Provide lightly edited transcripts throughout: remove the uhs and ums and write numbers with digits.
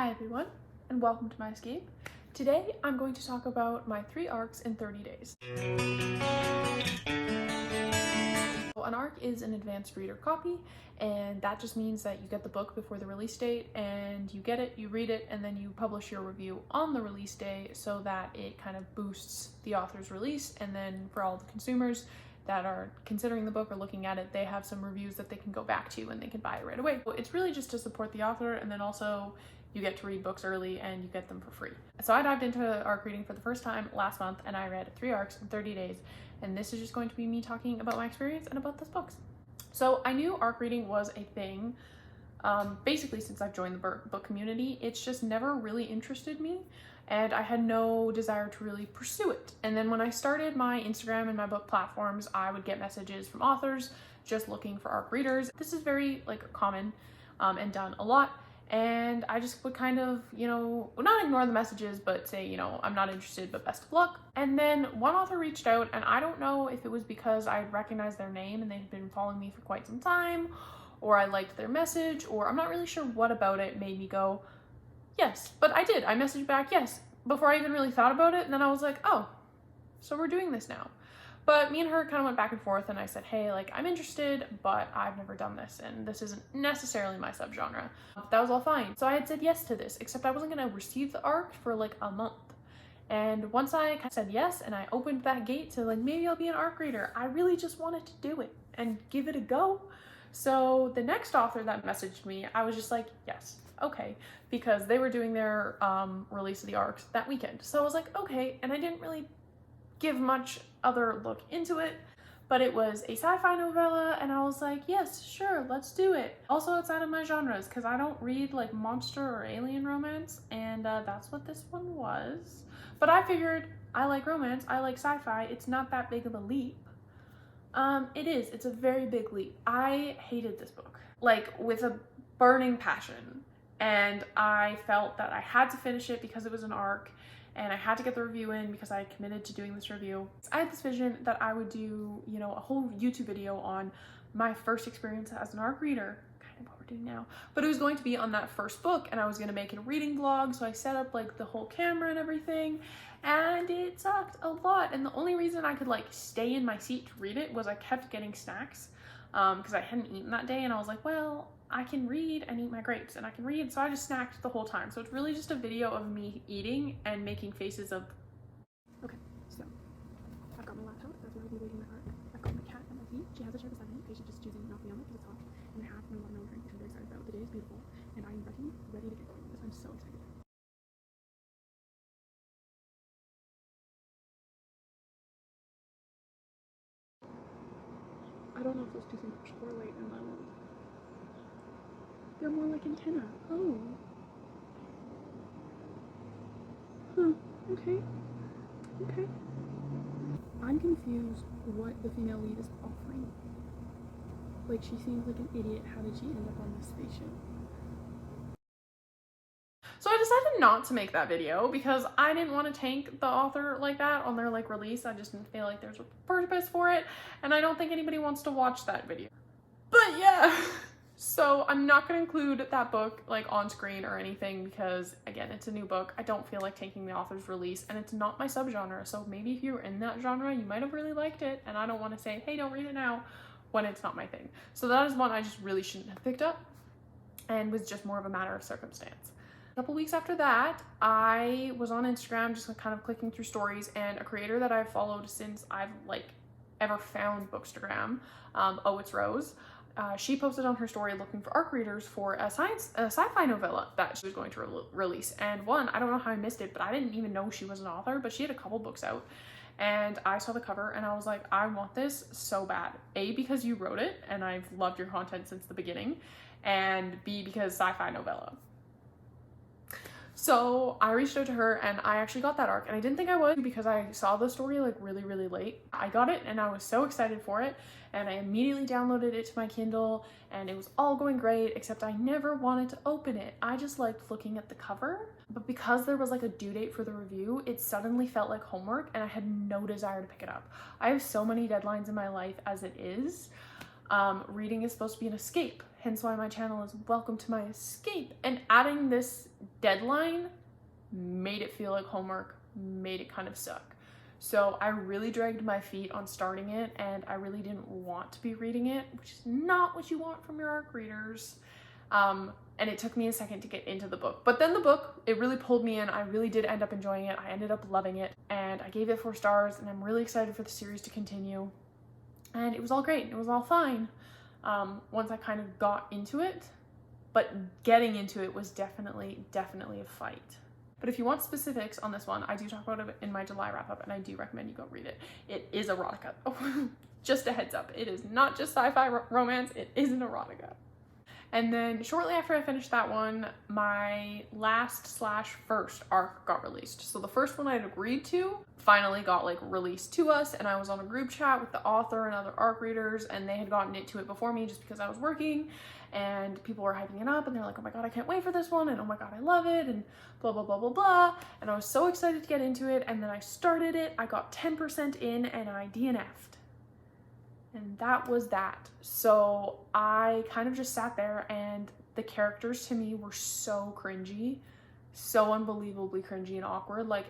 Hi everyone, and welcome to my escape. Today I'm going to talk about my 3 arcs in 30 days. An arc is an advanced reader copy, and that just means that you get the book before the release date and you get it, you read it, and then you publish your review on the release day so that it kind of boosts the author's release. And then for all the consumers that are considering the book or looking at it, they have some reviews that they can go back to and they can buy it right away. It's really just to support the author, and then also you get to read books early and you get them for free. So I dived into arc reading for the first time last month and I read 3 arcs in 30 days. And this is just going to be me talking about my experience and about those books. So I knew arc reading was a thing basically since I've joined the book community. It's just never really interested me and I had no desire to really pursue it. And then when I started my Instagram and my book platforms, I would get messages from authors just looking for arc readers. This is very common and done a lot. And I just would kind of, not ignore the messages, but say, I'm not interested, but best of luck. And then one author reached out, and I don't know if it was because I recognized their name and they'd been following me for quite some time, or I liked their message, or I'm not really sure what about it made me go, yes. But I did. I messaged back, yes, before I even really thought about it. And then I was like, oh, so we're doing this now. But me and her kind of went back and forth, and I said, hey, I'm interested, but I've never done this, and this isn't necessarily my subgenre. But that was all fine. So I had said yes to this, except I wasn't going to receive the arc for a month. And once I kind of said yes, and I opened that gate to maybe I'll be an arc reader, I really just wanted to do it and give it a go. So the next author that messaged me, I was just like, yes, okay, because they were doing their release of the arcs that weekend. So I was like, okay, and I didn't really give much other look into it, but it was a sci-fi novella and I was like, yes, sure, let's do it. Also outside of my genres, because I don't read monster or alien romance, and that's what this one was. But I figured I like romance, I like sci-fi, it's not that big of a leap. It's a very big leap. I hated this book, with a burning passion, and I felt that I had to finish it because it was an arc, and I had to get the review in because I committed to doing this review. I had this vision that I would do, a whole YouTube video on my first experience as an arc reader, kind of what we're doing now, but it was going to be on that first book, and I was going to make it a reading vlog. So I set up the whole camera and everything, and it sucked a lot. And the only reason I could stay in my seat to read it was I kept getting snacks because I hadn't eaten that day, and I was like, well, I can read and eat my grapes, and I can read, so I just snacked the whole time. So it's really just a video of me eating and making faces of... Okay, so I've got my laptop, that's where I'll be reading my arc. I've got my cat at my feet. She has a chair beside me, patient just choosing not to be on it because it's hot. And I have my watermelon drink, which I'm very excited about. The day is beautiful, and I am ready to get going with this. I'm so excited. I don't know if those two things correlate in my world. They're more like antenna. Oh. Huh. Okay. Okay. I'm confused what the female lead is offering. She seems like an idiot. How did she end up on this spaceship? So I decided not to make that video because I didn't want to tank the author like that on their release. I just didn't feel like there's a purpose for it, and I don't think anybody wants to watch that video. But yeah. So I'm not going to include that book on screen or anything because, again, it's a new book. I don't feel like taking the author's release, and it's not my subgenre. So maybe if you were in that genre, you might have really liked it, and I don't want to say, hey, don't read it now when it's not my thing. So that is one I just really shouldn't have picked up and was just more of a matter of circumstance. A couple weeks after that, I was on Instagram just kind of clicking through stories, and a creator that I've followed since I've ever found Bookstagram, Oh It's Rose, she posted on her story looking for arc readers for a sci-fi novella that she was going to release. And I don't know how I missed it, but I didn't even know she was an author, but she had a couple books out. And I saw the cover and I was like, I want this so bad. A, because you wrote it and I've loved your content since the beginning, and B, because sci-fi novella. So I reached out to her and I actually got that arc, and I didn't think I would because I saw the story really, really late. I got it and I was so excited for it, and I immediately downloaded it to my Kindle, and it was all going great, except I never wanted to open it. I just liked looking at the cover, but because there was a due date for the review, it suddenly felt like homework and I had no desire to pick it up. I have so many deadlines in my life as it is. Reading is supposed to be an escape, hence why my channel is Welcome to My Escape. And adding this deadline made it feel like homework, made it kind of suck. So I really dragged my feet on starting it, and I really didn't want to be reading it, which is not what you want from your ARC readers. And it took me a second to get into the book. But then the book, it really pulled me in. I really did end up enjoying it. I ended up loving it, and I gave it 4 stars, and I'm really excited for the series to continue. And it was all great. It was all fine once I kind of got into it. But getting into it was definitely a fight. But if you want specifics on this one, I do talk about it in my July wrap-up, and I do recommend you go read it. It is erotica. Oh, just a heads up. It is not just sci-fi romance. It is an erotica. And then shortly after I finished that one, my last/first arc got released. So the first one I'd agreed to finally got like released to us, and I was on a group chat with the author and other arc readers, and they had gotten into it before me just because I was working, and people were hyping it up, and they're like, oh my god, I can't wait for this one, and oh my god, I love it, and blah blah blah blah blah. And I was so excited to get into it, and then I started it, I got 10% in, and I DNF'd. And that was that. So I kind of just sat there, and the characters to me were so cringy, so unbelievably cringy and awkward. Like,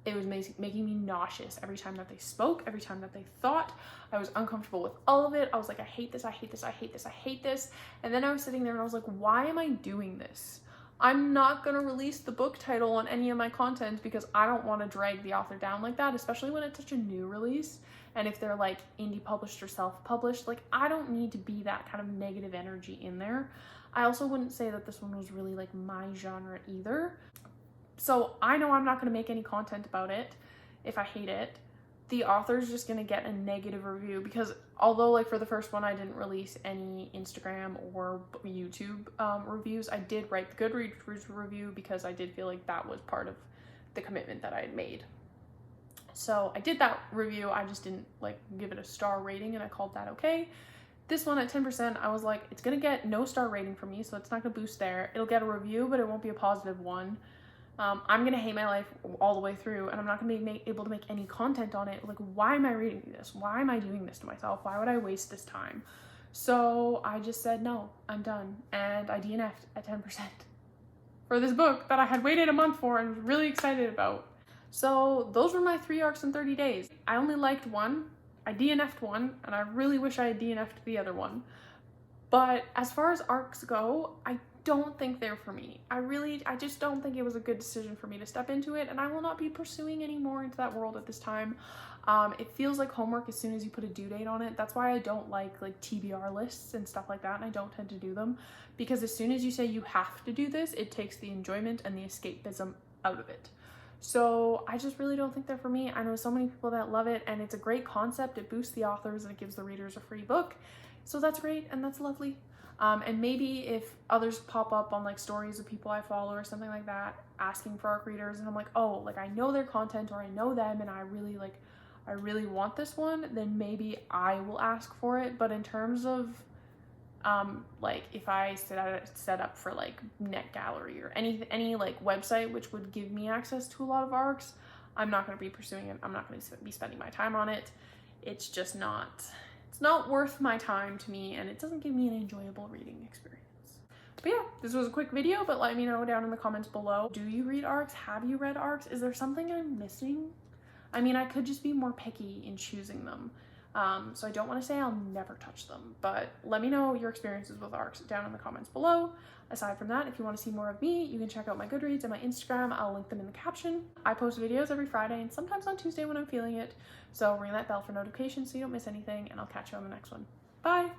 it was making me nauseous every time that they spoke, every time that they thought. I was uncomfortable with all of it. I was like, I hate this, I hate this, I hate this, I hate this. And then I was sitting there and I was like, why am I doing this? I'm not gonna release the book title on any of my content because I don't want to drag the author down like that, especially when it's such a new release. And if they're like indie published or self-published, like I don't need to be that kind of negative energy in there. I also wouldn't say that this one was really like my genre either. So I know I'm not gonna make any content about it if I hate it. The author's just gonna get a negative review because although like for the first one I didn't release any Instagram or YouTube reviews, I did write the Goodreads review because I did feel like that was part of the commitment that I had made. So I did that review, I just didn't like give it a star rating, and I called that okay. This one at 10%, I was like, it's gonna get no star rating from me, so it's not gonna boost there. It'll get a review, but it won't be a positive one. I'm gonna hate my life all the way through, and I'm not gonna be able to make any content on it. Like, why am I reading this? Why am I doing this to myself? Why would I waste this time? So I just said, no, I'm done. And I DNF'd at 10% for this book that I had waited a month for and was really excited about. So those were my 3 arcs in 30 days. I only liked one, I DNF'd one, and I really wish I had DNF'd the other one. But as far as arcs go, I don't think they're for me. I just don't think it was a good decision for me to step into it, and I will not be pursuing any more into that world at this time. It feels like homework as soon as you put a due date on it. That's why I don't like TBR lists and stuff like that, and I don't tend to do them, because as soon as you say you have to do this, it takes the enjoyment and the escapism out of it. So I just really don't think they're for me. I know so many people that love it, and it's a great concept. It boosts the authors and it gives the readers a free book. So that's great and that's lovely. And maybe if others pop up on like stories of people I follow or something like that asking for ARC readers, and I'm like, oh, like I know their content or I know them and I really want this one, then maybe I will ask for it. But in terms of like if I set up for like NetGallery or any like website which would give me access to a lot of ARCs, I'm not going to be pursuing it. I'm not going to be spending my time on it. It's just not, it's not worth my time to me, and it doesn't give me an enjoyable reading experience. But yeah, this was a quick video, but let me know down in the comments below. Do you read ARCs? Have you read ARCs? Is there something I'm missing? I mean, I could just be more picky in choosing them. So I don't want to say I'll never touch them, but let me know your experiences with ARCs down in the comments below. Aside from that, if you want to see more of me, you can check out my Goodreads and my Instagram. I'll link them in the caption. I post videos every Friday and sometimes on Tuesday when I'm feeling it. So ring that bell for notifications so you don't miss anything, and I'll catch you on the next one. Bye!